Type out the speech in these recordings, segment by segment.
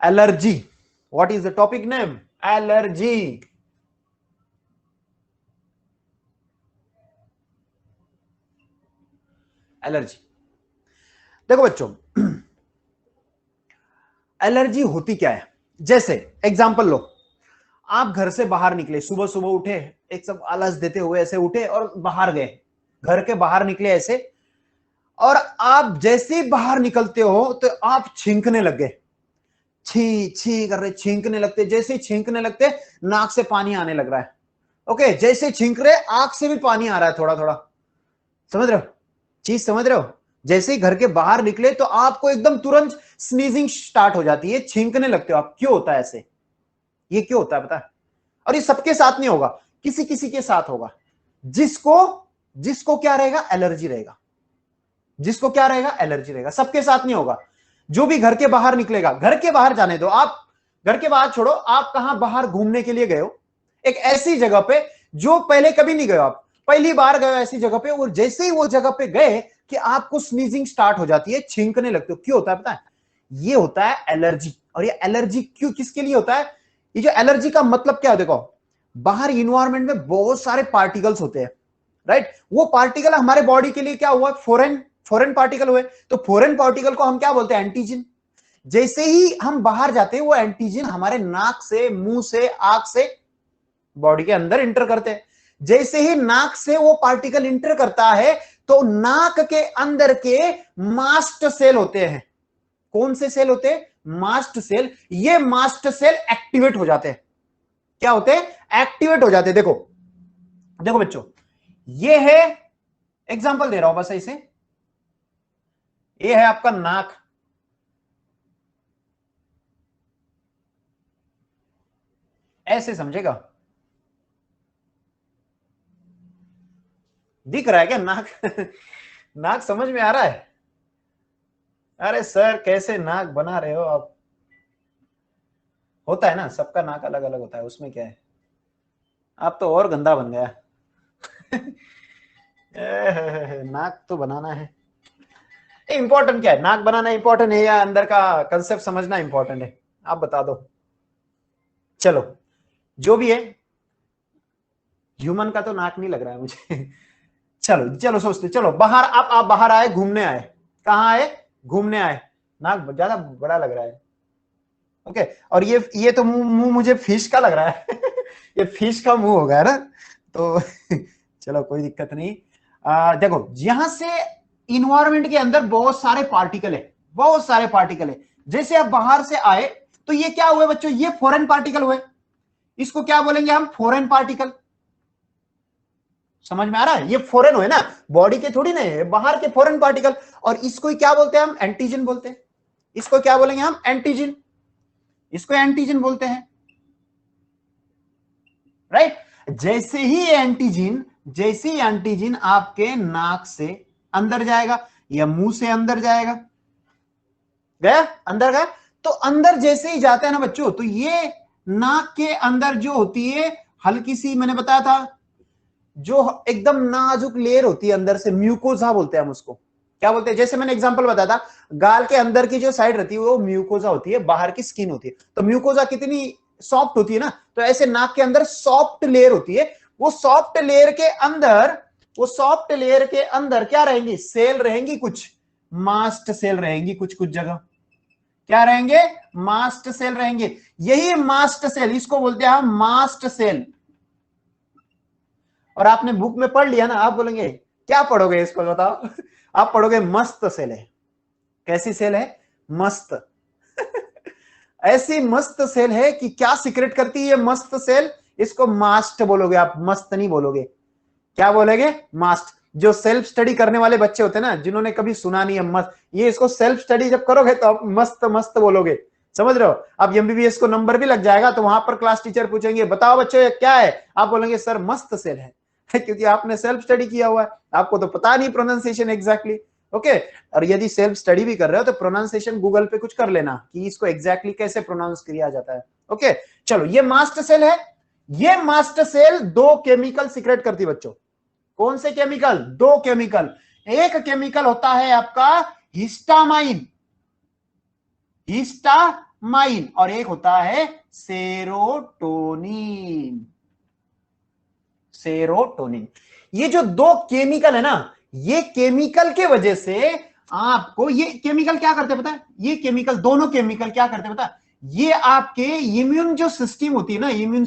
Allergy. What is the topic name? Allergy. Allergy. देखो बच्चों, allergy होती क्या है? जैसे एग्जांपल लो, आप घर से बाहर निकले, सुबह सुबह उठे, एक सब आलस देते हुए ऐसे उठे और बाहर गए, घर के बाहर निकले ऐसे, और आप जैसे ही बाहर निकलते हो तो आप छींकने लग गए, छी छी कर रहे, छींकने लगते, जैसे ही छींकने लगते नाक से पानी आने लग रहा है. ओके, जैसे छींक रहे आंख से भी पानी आ रहा है थोड़ा थोड़ा. समझ रहे हो चीज? समझ रहे हो? जैसे ही घर के बाहर निकले तो आपको एकदम तुरंत स्नीजिंग स्टार्ट हो जाती है, छींकने लगते हो आप. क्यों होता है ऐसे? ये क्यों होता है पता है? और ये सबके साथ नहीं होगा, किसी किसी के साथ होगा. जिसको जिसको क्या रहेगा? एलर्जी रहेगा. जिसको क्या रहेगा? एलर्जी रहेगा. सबके साथ नहीं होगा. जो भी घर के बाहर निकलेगा, घर के बाहर जाने दो, आप घर के बाहर छोड़ो, आप कहां बाहर घूमने के लिए गए हो, एक ऐसी जगह पे जो पहले कभी नहीं गए, आप पहली बार गए ऐसी जगह पे, और जैसे ही वो जगह पे गए कि आपको स्नीजिंग स्टार्ट हो जाती है, छींकने लगते हो. क्यों होता है पता है? ये होता है एलर्जी. और ये एलर्जी क्यों, किसके लिए होता है? ये जो एलर्जी का मतलब क्या है, देखो, बाहर इन्वायरमेंट में बहुत सारे पार्टिकल्स होते हैं, राइट? वो पार्टिकल हमारे बॉडी के लिए क्या हुआ? फॉरेन फॉरेन पार्टिकल हुए. तो फॉरेन पार्टिकल को हम क्या बोलते हैं? एंटीजन. जैसे ही हम बाहर जाते हैं, वो एंटीजन हमारे नाक से, मुंह से, आंख से बॉडी के अंदर इंटर करते हैं. जैसे ही नाक से वो पार्टिकल इंटर करता है तो नाक के अंदर के मास्ट सेल होते हैं. कौन से सेल होते हैं? Mast cell. ये मास्ट सेल एक्टिवेट हो जाते हैं. क्या होते हैं? एक्टिवेट हो जाते हैं. देखो देखो बच्चों, ये है, एग्जांपल दे रहा हूं बस ऐसे, ये है आपका नाक, ऐसे समझेगा. दिख रहा है क्या नाक? नाक समझ में आ रहा है? अरे सर कैसे नाक बना रहे हो आप? होता है ना, सबका नाक अलग अलग होता है, उसमें क्या है. आप तो और गंदा बन गया. नाक तो बनाना है. इंपॉर्टेंट क्या है? नाक बनाना इंपॉर्टेंट है या अंदर का कंसेप्ट समझना इंपॉर्टेंट है? आप बता दो. चलो, जो भी है, ह्यूमन का तो नाक नहीं लग रहा है मुझे. चलो चलो सोचते, चलो बाहर, आप बाहर आए, घूमने आए. कहाँ आए? घूमने आए. नाक ज्यादा बड़ा लग रहा है. ओके, और ये तो मुंह मुंह मुझे फिश का लग रहा है. ये फिश का मुंह हो गया ना, तो चलो कोई दिक्कत नहीं. देखो, यहां से इन्वायरमेंट के अंदर बहुत सारे पार्टिकल है, बहुत सारे पार्टिकल है. जैसे आप बाहर से आए तो ये क्या हुए बच्चों? ये फॉरेन पार्टिकल हुए. इसको क्या बोलेंगे हम? Foreign particle. समझ में आ रहा है? ये फॉरेन हुए ना, बॉडी के थोड़ी नहीं है, बाहर के फॉरेन पार्टिकल. और इसको क्या बोलते हैं हम? एंटीजन बोलते हैं. इसको क्या बोलेंगे हम? एंटीजन. इसको एंटीजन बोलते हैं, राइट? जैसे ही एंटीजन आपके नाक से अंदर जाएगा या मुंह से अंदर जाएगा, गया अंदर, गया, तो अंदर जैसे ही जाता है ना बच्चों, तो ये नाक के अंदर जो होती है हल्की सी, मैंने बताया था, जो एकदम नाजुक लेयर होती है अंदर से, म्यूकोजा बोलते हैं हम उसको. क्या बोलते हैं? जैसे मैंने एग्जांपल बताया था, गाल के अंदर की जो साइड रहती है वो म्यूकोजा होती है, बाहर की स्किन होती है. तो म्यूकोजा कितनी सॉफ्ट होती है ना, तो ऐसे नाक के अंदर सॉफ्ट लेयर होती है. वो सॉफ्ट लेयर के अंदर, वो सॉफ्ट लेयर के अंदर क्या रहेंगी? सेल रहेंगी, कुछ मास्ट सेल रहेंगी, कुछ कुछ जगह क्या रहेंगे? मास्ट सेल रहेंगे. यही मास्ट सेल, इसको बोलते हैं हम मास्ट सेल. और आपने बुक में पढ़ लिया ना, आप बोलेंगे क्या पढ़ोगे इसको, बताओ. आप पढ़ोगे मस्त सेल है. कैसी सेल है? मस्त. ऐसी मस्त सेल है कि क्या सीक्रेट करती है मस्त सेल? इसको मास्ट बोलोगे आप, मस्त नहीं बोलोगे. क्या बोलेंगे? मास्ट. जो सेल्फ स्टडी करने वाले बच्चे होते हैं ना, जिन्होंने कभी सुना नहीं है मस्त, ये इसको सेल्फ स्टडी जब करोगे तो आप मस्त मस्त बोलोगे. समझ रहे हो? अब एमबीबीएस को नंबर भी लग जाएगा तो वहां पर क्लास टीचर पूछेंगे बताओ बच्चों ये क्या है, आप बोलेंगे सर मस्त सेल है. क्योंकि आपने सेल्फ स्टडी किया हुआ है, आपको तो पता नहीं प्रोनाउंसिएशन एग्जैक्टली. ओके, और यदि सेल्फ स्टडी भी कर रहे हो तो प्रोनाउंसिएशन गूगल पे कुछ कर लेना कि इसको एग्जैक्टली कैसे प्रोनाउंस किया जाता है. ओके, चलो, ये मास्ट सेल है. ये मास्ट सेल दो केमिकल सीक्रेट करती है बच्चों. कौन से केमिकल? दो केमिकल. एक केमिकल होता है आपका हिस्टामाइन. माइन, और एक होता है सेरोटोनिन। सेरोटोनिन, ये जो दो केमिकल है ना, ये केमिकल के वजह से आपको, ये केमिकल क्या करते हैं पता है, ये केमिकल, दोनों केमिकल क्या करते हैं पता है, ये आपके इम्यून जो सिस्टम होती है ना, इम्यून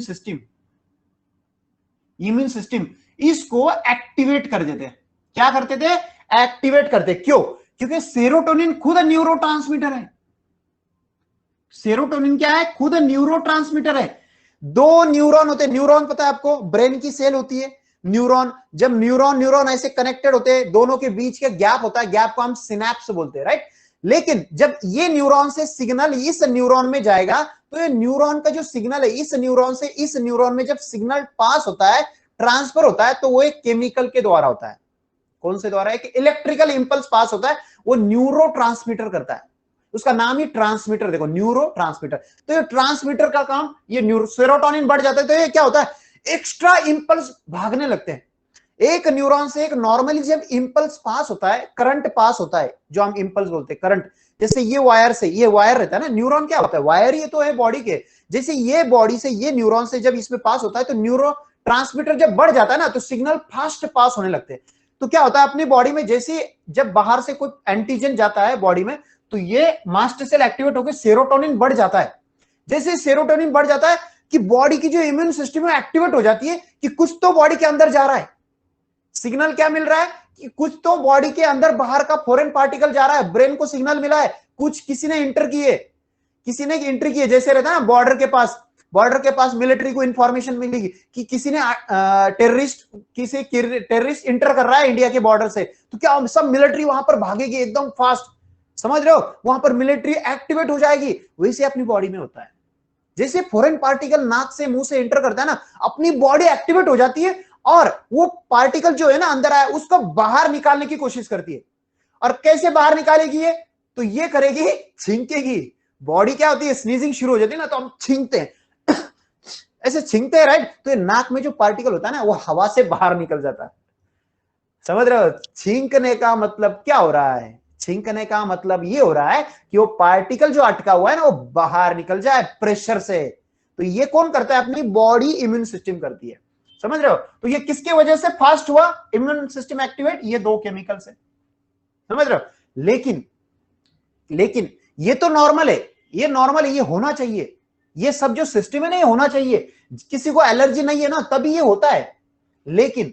सिस्टम इसको एक्टिवेट कर देते हैं। क्या करते थे? एक्टिवेट करते। क्यों? क्योंकि सेरोटोनिन खुद न्यूरोट्रांसमीटर है। सेरोटोनिन क्या है? खुद न्यूरोट्रांसमीटर है। दो न्यूरॉन होते हैं, न्यूरॉन पता है आपको, ब्रेन की सेल होती है न्यूरॉन। जब न्यूरॉन न्यूरॉन ऐसे कनेक्टेड होते हैं, दोनों के बीच का गैप होता है, गैप को हम सिनैप्स बोलते हैं, राइट। लेकिन जब ये न्यूरॉन से सिग्नल इस न्यूरॉन में जाएगा, तो ये न्यूरॉन का जो सिग्नल है, इस न्यूरॉन से इस न्यूरॉन में जब सिग्नल पास होता है, ट्रांसफर होता है, तो वो एक केमिकल के द्वारा होता है। कौन से द्वारा? एक इलेक्ट्रिकल इंपल्स पास होता है, वो न्यूरो ट्रांसमीटर करता है, उसका नाम ही ट्रांसमीटर, देखो न्यूरो ट्रांसमीटर। तो ये ट्रांसमीटर का काम, ये न्यूरो, सेरोटोनिन बढ़ जाता है तो ये क्या होता है, एक्स्ट्रा इंपल्स भागने लगते हैं एक न्यूरॉन से। एक नॉर्मली जब इंपल्स पास होता है, करंट पास होता है, जो हम इंपल्स बोलते हैं करंट, जैसे ये वायर से, ये वायर रहता है ना, न्यूरॉन क्या होता है, वायर ही तो है बॉडी के। जैसे ये बॉडी से ये न्यूरॉन से जब इसमें पास होता है, तो न्यूरो ट्रांसमीटर जब बढ़ जाता है ना, तो सिग्नल फास्ट पास होने लगते हैं। तो क्या होता है अपनी बॉडी में, जैसे जब बाहर से कोई एंटीजन जाता है बॉडी में, तो ये मास्ट सेल एक्टिवेट होकर सेरोटोनिन बढ़ जाता है। जैसे सेरोटोनिन बढ़ जाता है कि बॉडी की जो इम्यून सिस्टम है एक्टिवेट हो जाती है कि कुछ तो बॉडी के अंदर जा रहा है। सिग्नल क्या मिल रहा है कि कुछ तो बॉडी के अंदर बाहर का फॉरेन पार्टिकल जा रहा है, ब्रेन को सिग्नल मिला है, कुछ किसी ने एंटर किए, किसी ने एंट्री की है। जैसे रहता है ना बॉर्डर के पास मिलिट्री को इंफॉर्मेशन मिलेगी कि किसी ने टेररिस्ट इंटर कर रहा है इंडिया के बॉर्डर से, तो क्या सब मिलिट्री वहां पर भागेगी एकदम फास्ट, समझ रहे हो, वहां पर मिलिट्री एक्टिवेट हो जाएगी। वैसे अपनी बॉडी में होता है, जैसे फॉरेन पार्टिकल नाक से मुंह से एंटर करता है ना, अपनी बॉडी एक्टिवेट हो जाती है और वो पार्टिकल जो है ना अंदर आया, उसको बाहर निकालने की कोशिश करती है। और कैसे बाहर निकालेगी ये? तो ये करेगी, छींकेगी। बॉडी क्या होती है, स्नीजिंग शुरू हो जाती है ना, तो हम छींकते हैं ऐसे छींकते हैं, राइट। तो ये नाक में जो पार्टिकल होता है ना, वो हवा से बाहर निकल जाता है। समझ रहे हो? छींकने का मतलब क्या हो रहा है? छींकने का मतलब ये हो रहा है कि वो पार्टिकल जो अटका हुआ है ना, वो बाहर निकल जाए प्रेशर से। तो ये कौन करता है? अपनी बॉडी इम्यून सिस्टम करती है। समझ रहे हो? तो ये किसके वजह से फास्ट हुआ इम्यून सिस्टम एक्टिवेट? ये दो केमिकल से। समझ रहे हो? लेकिन ये तो नॉर्मल है, ये नॉर्मल है, ये होना चाहिए। ये सब जो सिस्टम है ना, ये होना चाहिए। किसी को एलर्जी नहीं है ना, तभी ये होता है। लेकिन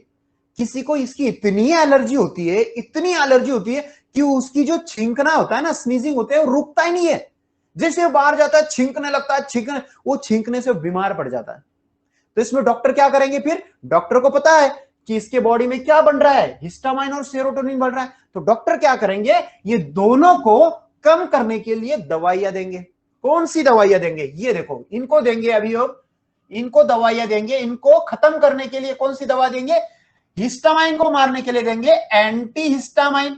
किसी को इसकी इतनी एलर्जी होती है, इतनी एलर्जी होती है कि उसकी जो छींकना होता है ना, स्नीजिंग होते है, वो रुकता ही नहीं है। जैसे वो बाहर जाता है, छींकने लगता है, वो छींकने से बीमार पड़ जाता है। तो इसमें डॉक्टर क्या करेंगे? फिर डॉक्टर को पता है कि इसके बॉडी में क्या बन रहा है, हिस्टामाइन और सेरोटोनिन बढ़ रहा है। तो डॉक्टर क्या करेंगे? ये दोनों को कम करने के लिए दवाइयां देंगे। कौन सी दवाइयां देंगे? ये देखो, इनको देंगे अभी, इनको दवाइयां देंगे। इनको खत्म करने के लिए कौन सी दवा देंगे? हिस्टामाइन को मारने के लिए देंगे एंटी हिस्टामाइन।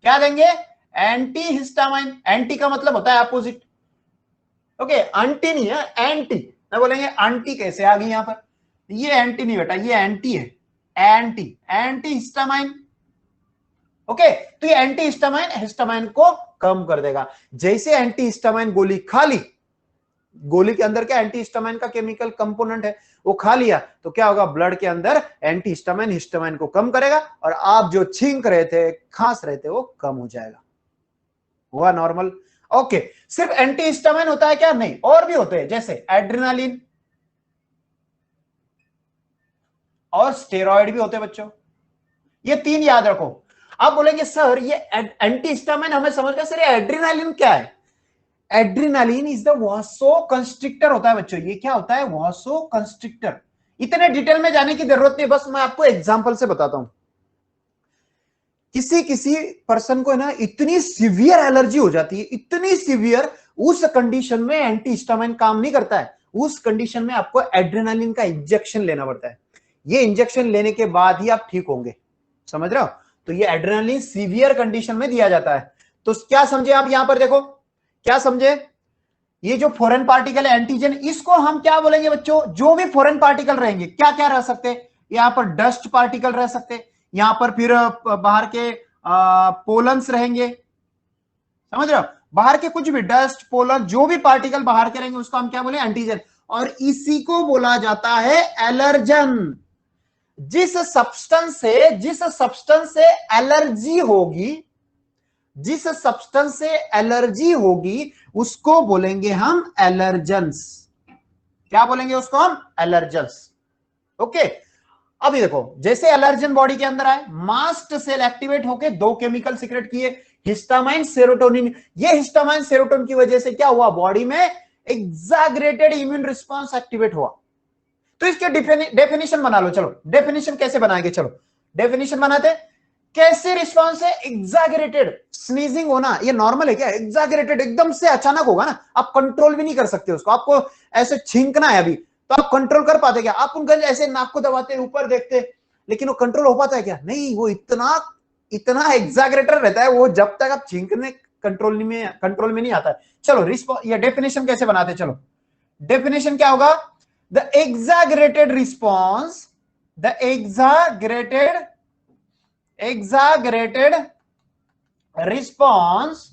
क्या देंगे? Anti histamine. एंटी का मतलब होता है अपोजिट। ओके, एंटी नहीं है, एंटी। मैं बोलेंगे एंटी कैसे आ गई यहां पर? ये एंटी नहीं बेटा, ये एंटी है। Anti histamine. ओके, तो ये एंटी हिस्टामाइन हिस्टामाइन को कम कर देगा। जैसे एंटी हिस्टामाइन गोली खा ली, गोली के अंदर क्या एंटी हिस्टामाइन का केमिकल कंपोनेंट है, वो खा लिया, तो क्या होगा? ब्लड के अंदर एंटी हिस्टामाइन हिस्टामाइन को कम करेगा, और आप जो छींक रहे थे, खांस रहे थे, वो कम हो जाएगा। हुआ नॉर्मल? ओके, सिर्फ एंटी हिस्टामाइन होता है क्या? नहीं, और भी होते हैं, जैसे एड्रेनालिन और स्टेरॉइड भी होते हैं बच्चों। ये तीन याद रखो। आप बोलेंगे सर ये एंटी हिस्टामाइन हमें समझ गया, सर ये एड्रेनालिन क्या है? एड्रेनालिन इज द वासो कंस्ट्रिक्टर होता है बच्चों। ये क्या होता है? वासो कंस्ट्रिक्टर। इतने डिटेल में जाने की जरूरत नहीं, बस मैं आपको एग्जांपल से बताता हूं। किसी पर्सन को ना इतनी सीवियर एलर्जी हो जाती है, इतनी सीवियर, उस कंडीशन में एंटी हिस्टामाइन काम नहीं करता है। उस कंडीशन में आपको एड्रेनालिन का इंजेक्शन लेना पड़ता है। ये इंजेक्शन लेने के बाद ही आप ठीक होंगे। समझ रहे हो? तो ये एड्रेनालिन सीवियर कंडीशन में दिया जाता है। तो क्या समझे आप यहां पर? देखो क्या समझे? ये जो फॉरेन पार्टिकल है एंटीजन, इसको हम क्या बोलेंगे बच्चों? जो भी फॉरेन पार्टिकल रहेंगे, क्या क्या रह सकते हैं? यहां पर डस्ट पार्टिकल रह सकते हैं, यहां पर फिर बाहर के पोलन्स रहेंगे। समझ रहे हो? बाहर के कुछ भी डस्ट, पोलन, जो भी पार्टिकल बाहर के रहेंगे उसको हम क्या बोले, एंटीजन। और इसी को बोला जाता है एलर्जन। जिस सब्सटेंस से एलर्जी होगी, जिस सब्सटेंस से एलर्जी होगी उसको बोलेंगे हम एलर्जेंस। क्या बोलेंगे उसको हम, एलर्जेंस। ओके, अभी देखो, जैसे एलर्जन बॉडी के अंदर आए, मास्ट सेल एक्टिवेट होके दो केमिकल सीक्रेट किए, हिस्टामाइन, सेरोटोनिन। ये हिस्टामाइन सेरोटोनिन की वजह से क्या हुआ, बॉडी में एग्जैगरेटेड इम्यून रिस्पांस एक्टिवेट हुआ। तो इसके डेफिनेशन बना लो। चलो डेफिनेशन कैसे बनाएंगे, चलो डेफिनेशन बनाते। कैसे रिस्पांस है, एग्जैगरेटेड। स्नीजिंग होना ये नॉर्मल है क्या, एग्जैगरेटेड एकदम से अचानक होगा ना, आप कंट्रोल भी नहीं कर सकते उसको। आपको ऐसे छींकना है अभी, तो आप कंट्रोल कर पाते क्या, आप उनका ऐसे नाक को दबाते ऊपर देखते, लेकिन वो कंट्रोल हो पाता है क्या, नहीं। वो इतना इतना एग्जैगरेटेड रहता है वो, जब तक आप छींकने कंट्रोल में नहीं आता है। चलो ये डेफिनेशन कैसे बनाते, चलो डेफिनेशन क्या होगा, the exaggerated response, the exaggerated response.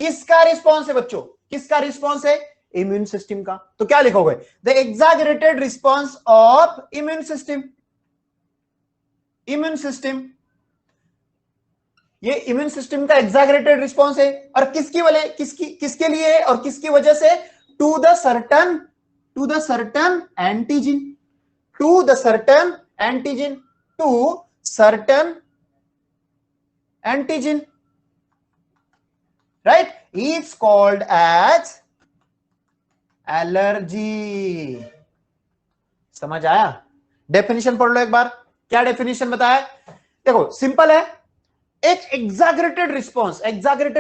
किसका रिस्पॉन्स है बच्चों, किसका रिस्पॉन्स है, इम्यून सिस्टम का। तो क्या लिखोगे, the exaggerated response of immune system. Immune system, ये इम्यून सिस्टम का एग्जैगरेटेड रिस्पॉन्स है। और किसके लिए है और किसकी वजह से, to the certain antigen, to certain antigen, right, is called as allergy. समझ आया, डेफिनेशन पढ़ लो एक बार। क्या डेफिनेशन बताया, देखो सिंपल है, एक एग्जैगरेटेड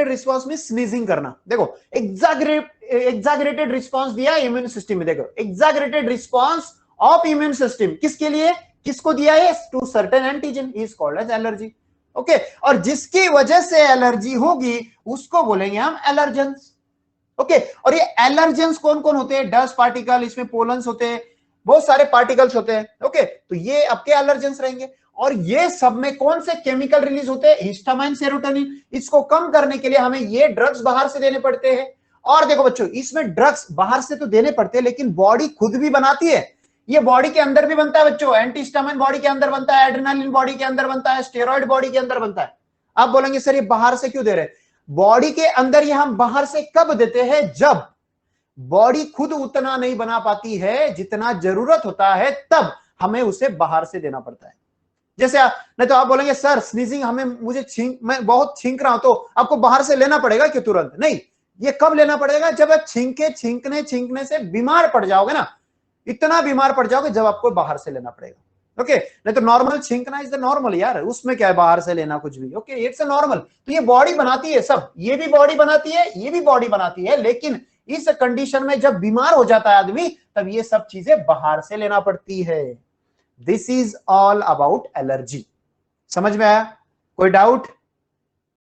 रिस्पॉन्स में स्नीजिंग करना। देखो एग्जैगरेटेड रिस्पॉन्स दिया इम्यून सिस्टम में, देखो exaggerated response of immune system किसके लिए, किसको दिया है, to certain antigen, is called as allergy. Okay, और जिसकी वजह से एलर्जी होगी उसको बोलेंगे हम एलर्जेंस। ओके, और ये एलर्जेंस कौन कौन होते हैं, डस्ट पार्टिकल, इसमें पोलन्स होते हैं, बहुत सारे पार्टिकल्स होते हैं। ओके, तो ये आपके एलर्जेंस रहेंगे। और ये सब में कौन से केमिकल रिलीज होते हैं, हिस्टामाइन, सेरोटोनिन। इसको कम करने के लिए हमें ये ड्रग्स बाहर से देने पड़ते हैं। और देखो बच्चों, इसमें ड्रग्स बाहर से तो देने पड़ते हैं, लेकिन बॉडी खुद भी बनाती है। ये बॉडी के अंदर भी बनता है बच्चों, एंटीहिस्टामाइन बॉडी के अंदर बनता है, एड्रेनालिन बॉडी के अंदर बनता है, स्टेरॉइड बॉडी के अंदर बनता है। आप बोलेंगे सर ये बाहर से क्यों दे रहे हैं, बॉडी के अंदर ये हम बाहर से कब देते हैं, जब बॉडी खुद उतना नहीं बना पाती है जितना जरूरत होता है, तब हमें उसे बाहर से देना पड़ता है। जैसे नहीं तो आप बोलेंगे सर स्नीजिंग मैं बहुत छींक रहा हूं, तो आपको बाहर से लेना पड़ेगा कि तुरंत नहीं। ये कब लेना पड़ेगा, जब आप छींकने से बीमार पड़ जाओगे ना, इतना बीमार पड़ जाओगे, जब आपको बाहर से लेना पड़ेगा। ओके, नहीं तो नॉर्मल छींकना इज द नॉर्मल यार, उसमें क्या है बाहर से लेना कुछ भी। Okay, it's a normal. तो ये बॉडी बनाती है सब, ये भी बॉडी बनाती है, ये भी बॉडी बनाती है, लेकिन इस कंडीशन में जब बीमार हो जाता है आदमी, तब ये सब चीजें बाहर से लेना पड़ती है। This is all about allergy. समझ में आया, कोई डाउट?